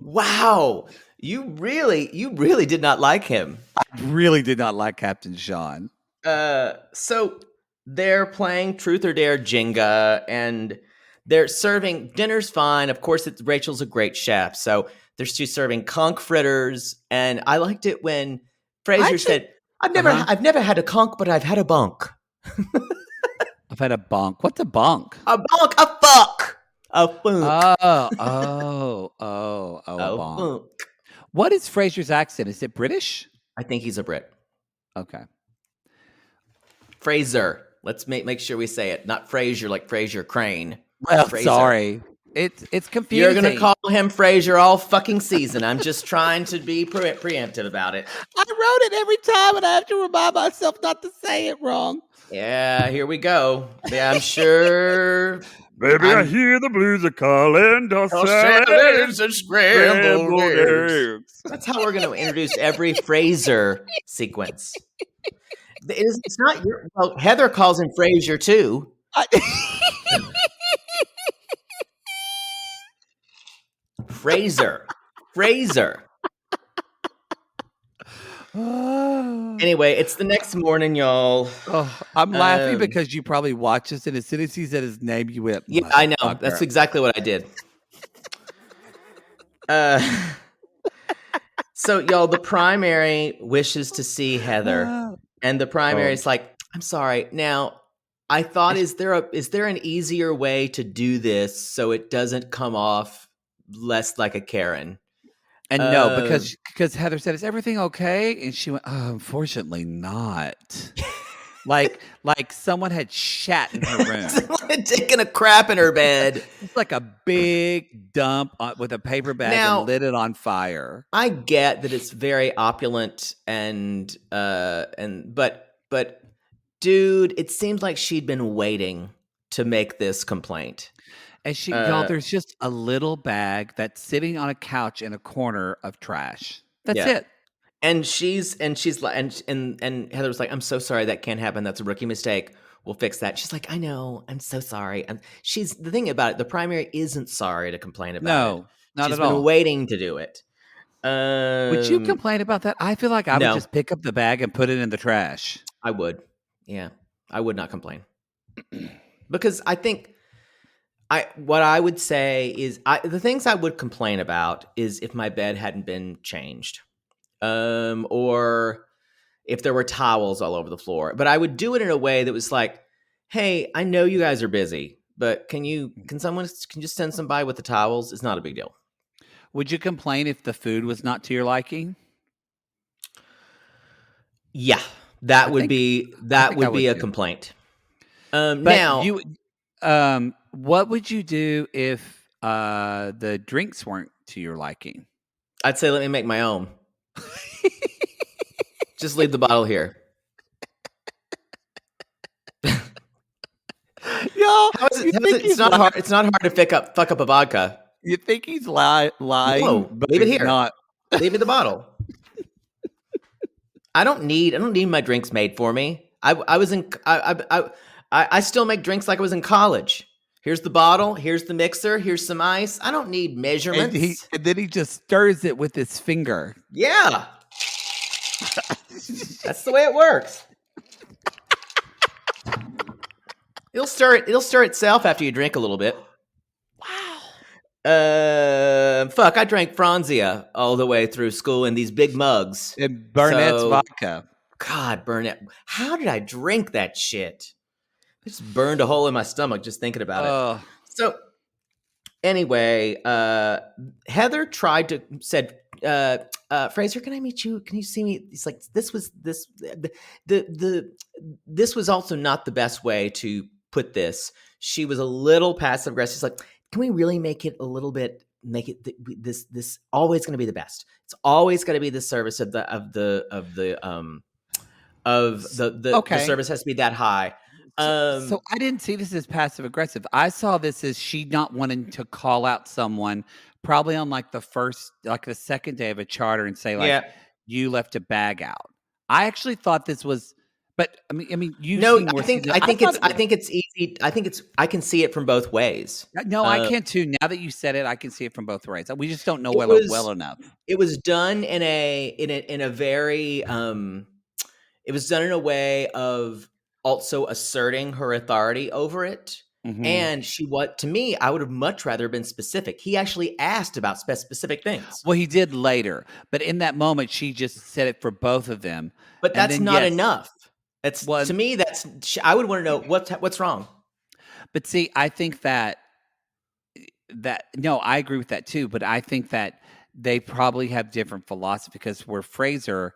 Wow. You really did not like him. I really did not like Captain Sean. So they're playing Truth or Dare Jenga, and they're serving dinner's fine. Of course, Rachel's a great chef, so they're still serving conch fritters. And I liked it when Fraser said, "I've never had a conch, but I've had a bunk." I've had a bunk. What's a bunk? A bunk, a fuck, a funk. A bunk. What is Fraser's accent? Is it British? I think he's a Brit. Okay. Fraser. Let's make sure we say it. Not Fraser like Fraser Crane. Well, Fraser. Sorry. It's confusing. You're going to call him Fraser all fucking season. I'm just trying to be preemptive about it. I wrote it every time, and I have to remind myself not to say it wrong. Yeah, here we go. Yeah, I'm sure. Baby, I hear the blues are calling. Salads and scrambled eggs. That's how we're going to introduce every Fraser sequence. It's not your. Well, Heather calls him Fraser too. Fraser. Anyway, it's the next morning, y'all. Oh, I'm laughing because you probably watched this, and as soon as he said his name, you went, yeah, I know. That's exactly what I did. So, y'all, the primary wishes to see Heather, and the primary is like, I'm sorry. Now, I thought, is there an easier way to do this so it doesn't come off less like a Karen? And no, because Heather said, "Is everything okay?" And she went, "Oh, unfortunately not." like someone had shat in her room. Someone had taken a crap in her bed. It's like a big dump with a paper bag and lit it on fire. I get that it's very opulent but dude, it seems like she'd been waiting to make this complaint. And y'all, there's just a little bag that's sitting on a couch in a corner of trash. That's it. And she's like, and Heather was like, I'm so sorry, that can't happen. That's a rookie mistake. We'll fix that. She's like, I know. I'm so sorry. And she's the thing about it. The primary isn't sorry to complain about it. No, not she's at all. She's been waiting to do it. Would you complain about that? I feel like I would just pick up the bag and put it in the trash. I would. Yeah, I would not complain because I think what I would say is the things I would complain about is if my bed hadn't been changed, or if there were towels all over the floor. But I would do it in a way that was like, hey, I know you guys are busy, but can someone just send somebody with the towels? It's not a big deal. Would you complain if the food was not to your liking? Yeah, that would be a complaint. Now, what would you do if the drinks weren't to your liking? I'd say, let me make my own. Just leave the bottle here. Yo, it's not hard. It's not hard to fuck up a vodka. You think he's lying? No, but leave it here. Not. Leave me the bottle. I don't need my drinks made for me. I still make drinks like I was in college. Here's the bottle. Here's the mixer. Here's some ice. I don't need measurements. And then he just stirs it with his finger. Yeah. That's the way it works. It'll stir itself after you drink a little bit. Wow. Fuck, I drank Franzia all the way through school in these big mugs. And Burnett's vodka. God, Burnett. How did I drink that shit? I just burned a hole in my stomach just thinking about it. So anyway, Heather said, Fraser, can I meet you? Can you see me? He's like, this was also not the best way to put this. She was a little passive aggressive. She's like, can we really make it this always going to be the best? It's always going to be the service of the service has to be that high. So I didn't see this as passive aggressive. I saw this as she not wanting to call out someone probably on the second day of a charter and say you left a bag out. I actually thought this was, but I mean, I think it's easy. I can see it from both ways. No, I can too. Now that you said it, I can see it from both ways. We just don't know well enough. It was done in a very it was done in a way of also asserting her authority over it. Mm-hmm. And to me, I would have much rather been specific. He actually asked about specific things. Well, he did later, but in that moment, she just said it for both of them. But that's not enough. To me, I would want to know what's wrong. But see, I think that no, I agree with that too. But I think that they probably have different philosophy because where Fraser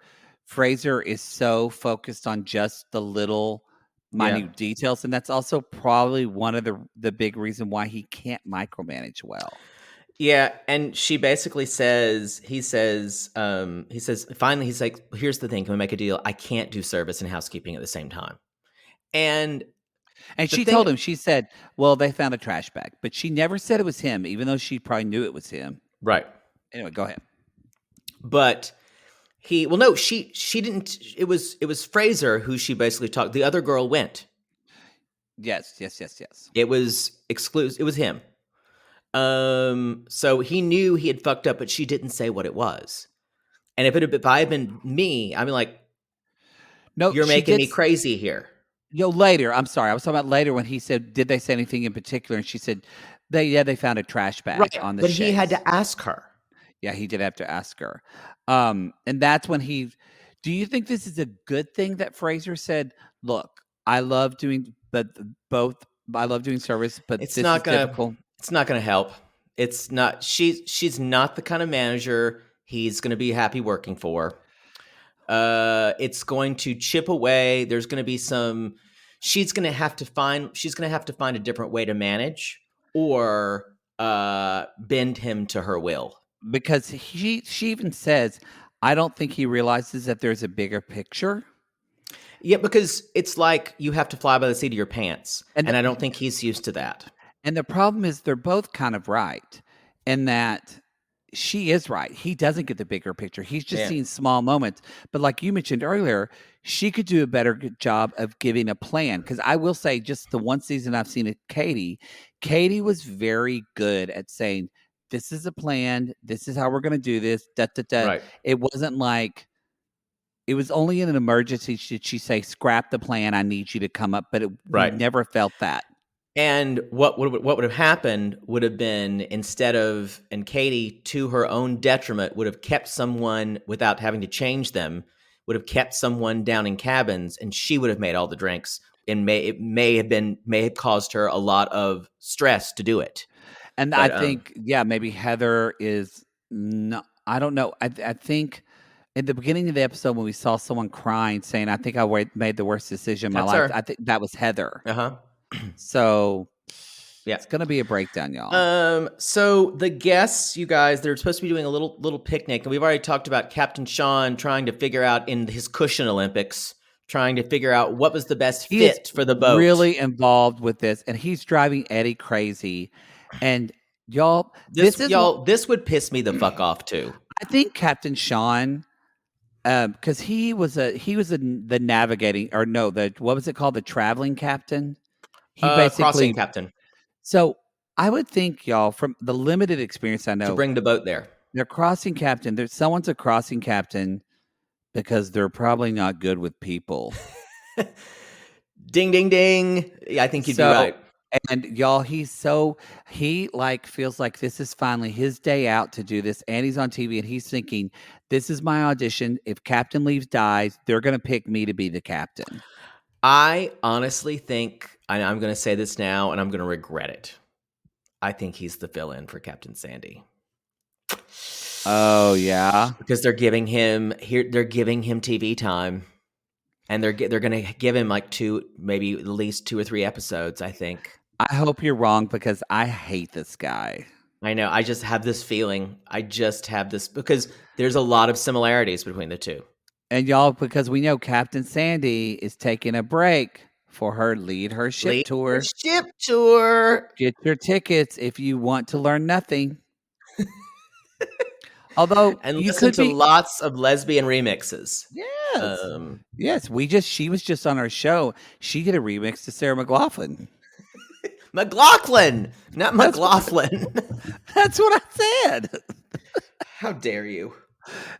is so focused on just the little minute details, and that's also probably one of the big reason why he can't micromanage well. Yeah, and she basically he says, finally, he's like, here's the thing, can we make a deal? I can't do service and housekeeping at the same time. And she told him, she said, well, they found a trash bag, but she never said it was him, even though she probably knew it was him. Right. Anyway, go ahead. But she didn't. It was Fraser who she basically talked. The other girl went. Yes. It was exclusive. It was him. So he knew he had fucked up, but she didn't say what it was. And if I had been me, I'd be like, No, You're she making did. me crazy here. Later. I'm sorry. I was talking about later when he said, "Did they say anything in particular?" And she said, they found a trash bag Right, on the but he had chaise." to ask her. Yeah, he did have to ask her. And that's when he. Do you think this is a good thing that Fraser said, "Look, I love doing, but both. I love doing service, but It's this is not gonna difficult." it's not gonna help. It's not she's not the kind of manager he's gonna be happy working for. It's going to chip away. There's gonna be some she's gonna have to find a different way to manage or bend him to her will. Because she even says, "I don't think he realizes that there's a bigger picture." Yeah, because it's like you have to fly by the seat of your pants. And And I don't think he's used to that. And the problem is they're both kind of right in that she is right. He doesn't get the bigger picture. He's just seeing small moments. But like you mentioned earlier, she could do a better job of giving a plan. Because I will say, just the one season I've seen of Katie was very good at saying, "This is a plan. This is how we're going to do this." Da, da, da. Right. It wasn't like, it was only in an emergency did she say, "Scrap the plan. I need you to come up." But we never felt that. And what would have happened would have been and Katie, to her own detriment, would have kept someone without having to change them, would have kept someone down in cabins, and she would have made all the drinks. And it may have caused her a lot of stress to do it. And but, I think, maybe Heather is not. I don't know. I think in the beginning of the episode when we saw someone crying, saying, "I think I made the worst decision in my life," her. I think that was Heather. Uh-huh. So yeah, it's gonna be a breakdown, y'all. So the guests, you guys, they're supposed to be doing a little picnic, and we've already talked about Captain Sean trying to figure out in his cushion Olympics, trying to figure out what was the best fit for the boat. Really involved with this, and he's driving Eddie crazy. And y'all, this would piss me the fuck off too. I think Captain Sean, because he was the navigating, or no, what was it called, the traveling captain. He basically crossing captain. So I would think, y'all, from the limited experience I know, to bring the boat there. They're crossing captain. Someone's a crossing captain because they're probably not good with people. Ding, ding, ding. Yeah, I think you'd be right. And y'all, he feels like this is finally his day out to do this. And he's on TV and he's thinking, this is my audition. If Captain Leaves dies, they're going to pick me to be the captain. I honestly think, and I'm going to say this now, and I'm going to regret it. I think he's the fill-in for Captain Sandy. Oh yeah, because they're giving him TV time, and they're going to give him like maybe at least 2 or 3 episodes. I think. I hope you're wrong because I hate this guy. I know. I just have this feeling. Because there's a lot of similarities between the two. And y'all, because we know Captain Sandy is taking a break for her Lead Her Ship Tour. Ship tour. Get your tickets if you want to learn nothing. Although, and listen to lots of lesbian remixes. Yes. Yes. She was just on our show. She did a remix to Sarah McLachlan. McLaughlin, not McLaughlin. That's what I said. How dare you?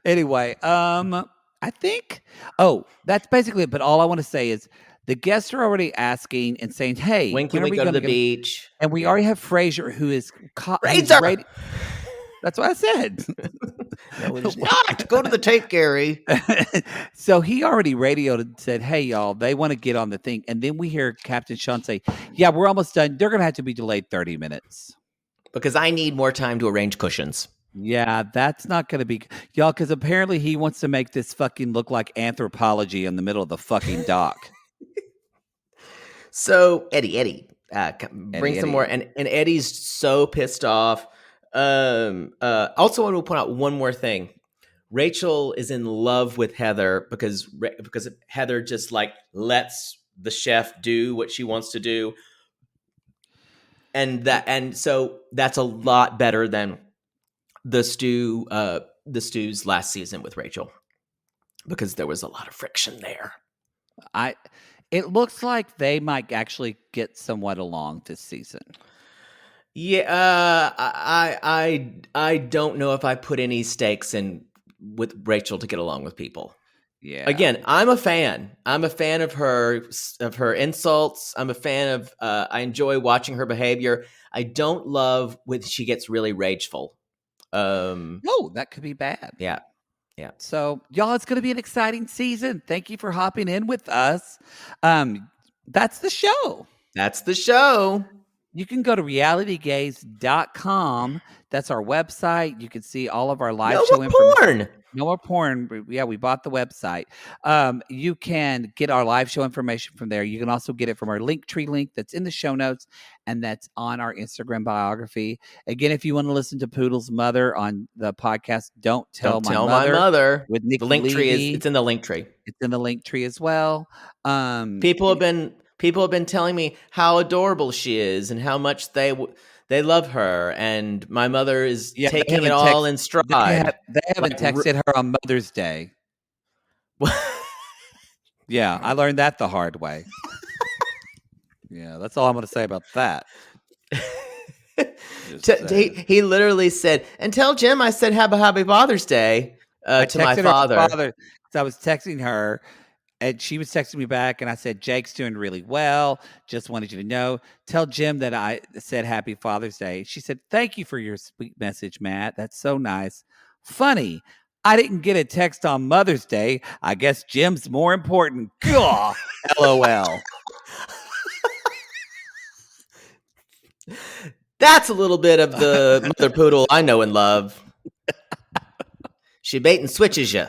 Anyway, I think, that's basically it. But all I want to say is the guests are already asking and saying, "Hey, when can we go to the beach?" And we already have Fraser, who is Fraser. That's what I said. No, it's not. Go to the tape, Gary. So he already radioed and said, "Hey, y'all, they want to get on the thing." And then we hear Captain Sean say, "Yeah, we're almost done. They're going to have to be delayed 30 minutes. Because I need more time to arrange cushions." Yeah, that's not going to be, y'all, because apparently he wants to make this fucking look like Anthropology in the middle of the fucking dock. So Eddie, bring some more, and Eddie's so pissed off. Also, I want to point out one more thing. Rachel is in love with Heather because Heather just like lets the chef do what she wants to do, and so that's a lot better than the stew's last season with Rachel, because there was a lot of friction there. It looks like they might actually get somewhat along this season. Yeah, I don't know if I put any stakes in with Rachel to get along with people. Yeah. Again, I'm a fan. I'm a fan of her insults. I'm a fan of. I enjoy watching her behavior. I don't love when she gets really rageful. No, that could be bad. Yeah. So, y'all, it's going to be an exciting season. Thank you for hopping in with us. That's the show. You can go to realitygaze.com. That's our website. You can see all of our live show information. No more porn. Yeah, we bought the website. You can get our live show information from there. You can also get it from our Linktree link that's in the show notes, and that's on our Instagram biography. Again, if you want to listen to Poodle's mother on the podcast, Don't Tell My Mother with Nikki the Linktree it's in the Linktree. It's in the Linktree as well. People have been telling me how adorable she is and how much they love her, and my mother is taking it all in stride. They haven't texted her on Mother's Day. Yeah, I learned that the hard way. Yeah, that's all I'm going to say about that. He literally said, and tell Jim I said happy Father's Day to my father. So I was texting her, and she was texting me back, and I said, Jake's doing really well. Just wanted you to know. Tell Jim that I said happy Father's Day. She said, thank you for your sweet message, Matt. That's so nice. Funny. I didn't get a text on Mother's Day. I guess Jim's more important. Gah, LOL. That's a little bit of the mother poodle I know and love. She bait and switches you.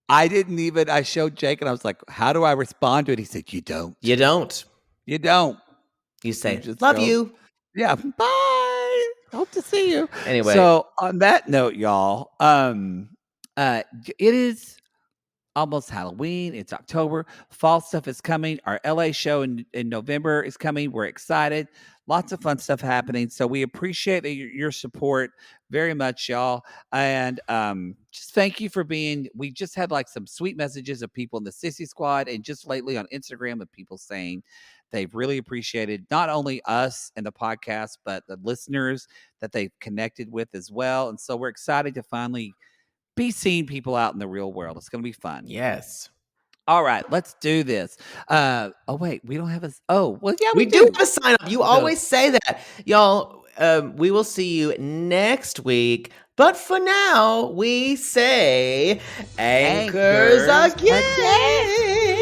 I showed Jake and I was like, how do I respond to it? He said, you don't. You don't. You say, love you. Yeah. Bye. Hope to see you. Anyway. So on that note, y'all, it is almost Halloween. It's October. Fall stuff is coming. Our LA show in November is coming. We're excited. Lots of fun stuff happening. So we appreciate your support very much, y'all. And just thank you for we just had like some sweet messages of people in the Sissy Squad and just lately on Instagram of people saying they've really appreciated not only us and the podcast, but the listeners that they've connected with as well. And so we're excited to finally be seeing people out in the real world. It's going to be fun. Yes. All right, let's do this. Oh, wait, we don't have we do have a sign up. You always say that. Y'all, we will see you next week. But for now, we say anchors again.